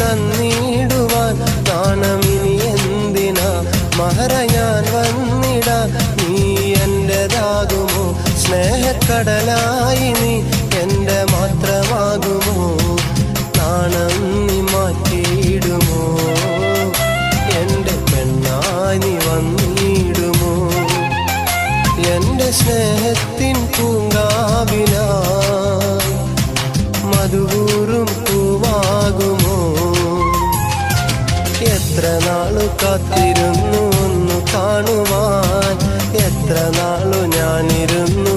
തന്നിടുവാൻ നാണമിനി എന്തിനാ മഹറ ഞാൻ വന്നിടാൻ നീ എന്റേതാകുമോ സ്നേഹക്കടലായി നീ എന്റെ മാത്രമാകുമോ നാണം നീ മാറ്റിയിടുമോ എന്റെ പെണ്ണായി നീ വന്നിടുമോ എന്റെ സ്നേഹത്തിൻ പൂങ്കാവിലായി മധുകൂറും പൂവാകുമോ എത്ര നാളു കാത്തിരുന്നു ഒന്ന് കാണുവാൻ എത്ര നാളു ഞാനിരുന്നു